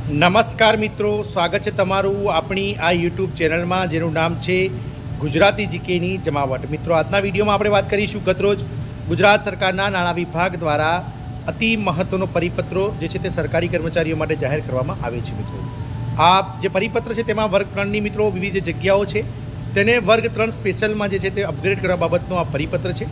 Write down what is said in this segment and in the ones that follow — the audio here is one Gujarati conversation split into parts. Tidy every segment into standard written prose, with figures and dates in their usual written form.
નમસ્કાર મિત્રો, સ્વાગત છે તમારું આપણી આ યુટ્યુબ ચેનલમાં જેનું નામ છે ગુજરાતી જીકેની જમાવટ। મિત્રો, આજના વિડીયોમાં આપણે વાત કરીશું ગતરોજ ગુજરાત સરકારના નાણાં વિભાગ દ્વારા અતિ મહત્ત્વનો પરિપત્રો જે છે તે સરકારી કર્મચારીઓ માટે જાહેર કરવામાં આવે છે। મિત્રો, આ જે પરિપત્ર છે તેમાં વર્ગ 3ની મિત્રો વિવિધ જગ્યાઓ છે તેને વર્ગ 3 સ્પેશિયલમાં જે છે તે અપગ્રેડ કરવા બાબતનો આ પરિપત્ર છે।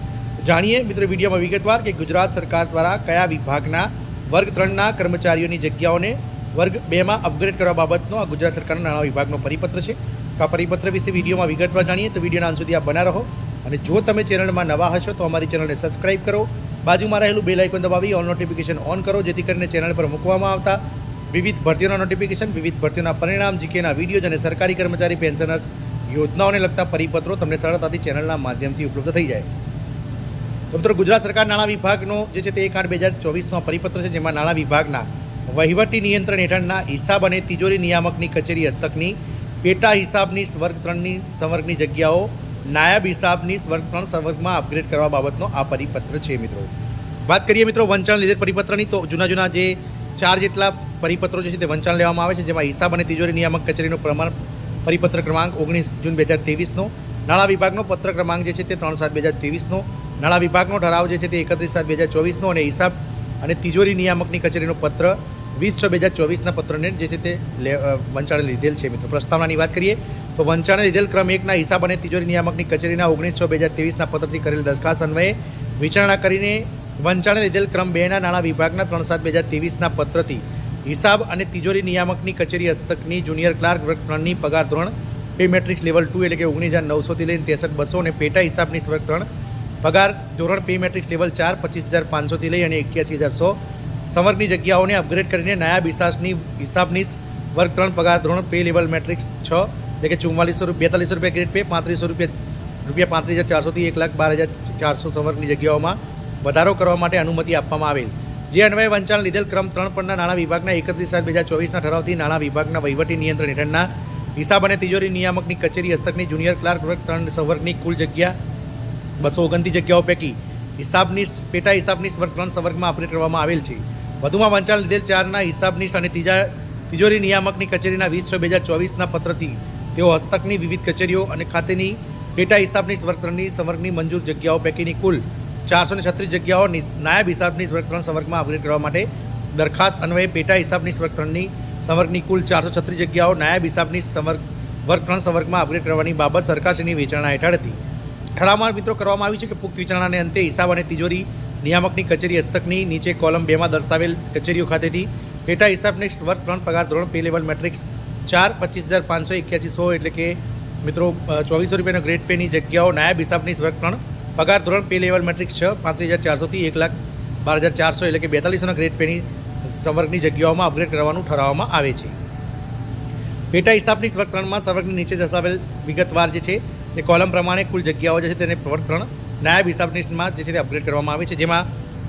જાણીએ મિત્રો વિડીયોમાં વિગતવાર કે ગુજરાત સરકાર દ્વારા કયા વિભાગના વર્ગ 3ના કર્મચારીઓની જગ્યાઓને વર્ગ 2માં અપગ્રેડ કરવા બાબતનો આ ગુજરાત સરકારના નાણાં વિભાગનો પરિપત્ર છે। તો આ પરિપત્ર વિશે વિડીયોમાં વિગતવાર જાણીએ તો વિડીયોના અંત સુધી આપ બના રહો। અને જો તમે ચેનલમાં નવા હશો તો અમારી ચેનલને સબસ્ક્રાઇબ કરો, બાજુમાં રહેલું બેલ આઇકોન દબાવી ઓલ નોટિફિકેશન ઓન કરો, જેથી કરીને ચેનલ પર મૂકવામાં આવતા વિવિધ ભરતીઓના નોટિફિકેશન, વિવિધ ભરતીઓના પરિણામ, જીકેના વિડીયોઝ અને સરકારી કર્મચારી પેન્શનર્સ યોજનાઓને લગતા પરિપત્રો તમને સરળતાથી ચેનલના માધ્યમથી ઉપલબ્ધ થઈ જાય। તો મિત્રો, ગુજરાત સરકાર નાણાં વિભાગનો જે છે તે 1/8/2024નો પરિપત્ર છે, જેમાં નાણાં વિભાગના વહીવટી નિયંત્રણ હેઠળના હિસાબ અને તિજોરી નિયામકની કચેરી હસ્તકની પેટા હિસાબનીશ વર્ગ 3ની સંવર્ગની જગ્યાઓ નાયબ હિસાબનીશ વર્ગ 3 સંવર્ગમાં અપગ્રેડ કરવા બાબતનો આ પરિપત્ર છે। મિત્રો, વાત કરીએ મિત્રો વંચાણ લીધેલ પરિપત્રની, તો જૂના જે 4 જેટલા પરિપત્રો જે છે તે વંચાણ લેવામાં આવે છે, જેમાં હિસાબ અને તિજોરી નિયામક કચેરીનો પરિપત્ર ક્રમાંક 19 જૂન 2023નો, નાણાં વિભાગનો પત્ર ક્રમાંક જે છે તે 3/7/2023નો, નાણાં વિભાગનો ઠરાવ જે છે તે 31/7/2024નો અને હિસાબ અને તિજોરી નિયામકની કચેરીનો પત્ર 20/6/2024ના પત્રને જે છે તે વંચાણે લીધેલ છે। મિત્રો, પ્રસ્તાવનાની વાત કરીએ તો વંચાણે લીધેલ ક્રમ 1ના હિસાબ અને તિજોરી નિયામકની કચેરીના 19/6/2023ના પત્રથી કરેલ દરખાસ્ત અન્વયે વિચારણા કરીને વંચાણે લીધેલ ક્રમ 2ના નાણાં વિભાગના 3/7/2023ના પત્રથી હિસાબ અને તિજોરી નિયામકની કચેરી હસ્તકની જુનિયર ક્લાર્ક વર્ગ 3ની પગાર ધોરણ પે મેટ્રિક્સ લેવલ 2 એટલે કે 19,900થી લઈને 63,200 અને પેટા હિસાબની વર્ગ 3 પગાર ધોરણ પે મેટ્રિક્સ લેવલ 4 25,500થી લઈ અને 81,100 સંવર્ગની જગ્યાઓને અપગ્રેડ કરીને નાયબ હિસાબનીશ વર્ગ 3 પગાર ધોરણ પે લેવલ મેટ્રિક્સ 6 એટલે કે 4200 રૂપિયા ગ્રેડ પે, 3500 રૂપિયા 35,400થી 1,12,400 સંવર્ગની જગ્યાઓમાં વધારો કરવા માટે અનુમતિ આપવામાં આવેલ, જે અન્વયે વંચાણ લીધેલ ક્રમ 3 પરના નાણાં વિભાગના 31/7/2024ના ઠરાવથી નાણાં વિભાગના વહીવટી નિયંત્રણ હેઠળના હિસાબ અને તિજોરી નિયામકની કચેરી હસ્તકની જુનિયર ક્લાર્ક વર્ગ 3 સંવર્ગની કુલ જગ્યા 229 જગ્યાઓ પૈકી પેટા હિસાબનીશ વર્ગ 3 સંવર્ગમાં અપગ્રેડ કરવામાં આવેલ છે। વધુમાં વંચાણ લીધેલ 4ના હિસાબનીશ અને તિજોરી નિયામકની કચેરીના 20/6/2024ના પત્રથી તેઓ હસ્તકની વિવિધ કચેરીઓ અને ખાતેની પેટા હિસાબનીશ વર્ગ 3ની સંવર્ગની મંજૂર જગ્યાઓ પૈકીની કુલ 436 જગ્યાઓ નાયબ હિસાબનીશ વર્ગ 3 સંવર્ગમાં અપગ્રેડ કરવા માટે દરખાસ્ત અન્વયે પેટા હિસાબનીશ વર્ગ 3ની સંવર્ગની કુલ 436 જગ્યાઓ નાયબ હિસાબનીશ વર્ગ 3 સંવર્ગમાં અપગ્રેડ કરવાની બાબત સરકારશ્રીની વિચારણા હેઠળ હતી। ઠરાવમાં મિત્રો કરવામાં આવ્યું છે કે પુખ્ત વિચારણાને અંતે હિસાબ અને તિજોરી નિયામકની કચેરી હસ્તકની નીચે કોલમ 2માં દર્શાવેલ કચેરીઓ ખાતેથી પેટા હિસાબનીશ વર્ગ 3 પગાર ધોરણ પે લેવલ મેટ્રિક્સ 4 25,500 81,100 એટલે કે મિત્રો 2400 રૂપિયાનો ગ્રેડ પેની જગ્યાઓ નાયબ હિસાબનીશ વર્ગ 3 પગાર ધોરણ પે લેવલ મેટ્રિક્સ 6 35,400થી 1,12,400 એટલે કે 4200ના ગ્રેડ પેની સંવર્ગની જગ્યાઓમાં અપગ્રેડ કરવાનું ઠરાવવામાં આવે છે। પેટા હિસાબનીશ વર્ગ 3માં સંવર્ગની નીચે દર્શાવેલ વિગતવાર જે છે તે કોલમ પ્રમાણે કુલ જગ્યાઓ જે છે તેને વર્ગ 3 નાયબ હિસાબનીશમાં જે છે તે અપગ્રેડ કરવામાં આવે છે। જેમાં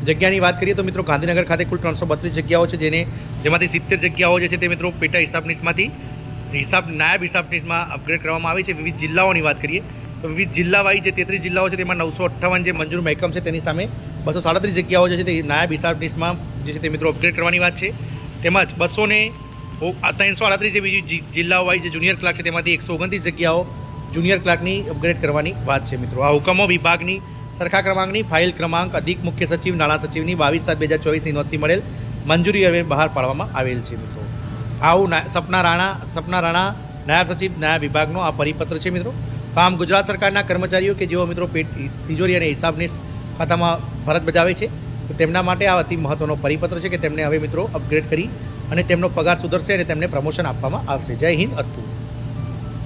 જગ્યાની વાત કરીએ તો મિત્રો ગાંધીનગર ખાતે કુલ 332 જગ્યાઓ છે, જેમાંથી 70 જગ્યાઓ જે છે તે મિત્રો પેટા હિસાબનીશમાંથી નાયબ હિસાબનીશમાં અપગ્રેડ કરવામાં આવે છે। વિવિધ જિલ્લાઓની વાત કરીએ તો વિવિધ જિલ્લા વાઇઝ જે 33 જિલ્લાઓ છે તેમાં 958 જે મંજૂર મહેકમ છે તેની સામે 237 જગ્યાઓ જે છે તે નાયબ હિસાબનીશમાં જે છે તે મિત્રો અપગ્રેડ કરવાની વાત છે। તેમજ 338 જે બીજી જિલ્લાઓ વાઇઝ જે જુનિયર ક્લાર્ક છે તેમાંથી 129 જગ્યાઓ જુનિયર ક્લાર્કની અપગ્રેડ કરવાની વાત છે। મિત્રો, આ હુકમો વિભાગની સરખા ક્રમાંકની ફાઇલ ક્રમાંક અધિક મુખ્ય સચિવ નાણાં સચિવની 22/7/2024ની નોંધથી મળેલ મંજૂરી હવે બહાર પાડવામાં આવેલ છે। મિત્રો, આવું સપના રાણા નાયબ સચિવ નાયબ વિભાગનો આ પરિપત્ર છે। મિત્રો, તો આમ ગુજરાત સરકારના કર્મચારીઓ કે જેઓ મિત્રો તિજોરી અને હિસાબનીશ ખાતામાં ફરજ બજાવે છે તો તેમના માટે આ અતિ મહત્ત્વનો પરિપત્ર છે કે તેમને હવે મિત્રો અપગ્રેડ કરી અને તેમનો પગાર સુધરશે અને તેમને પ્રમોશન આપવામાં આવશે। જય હિન્દ, અસ્તુ।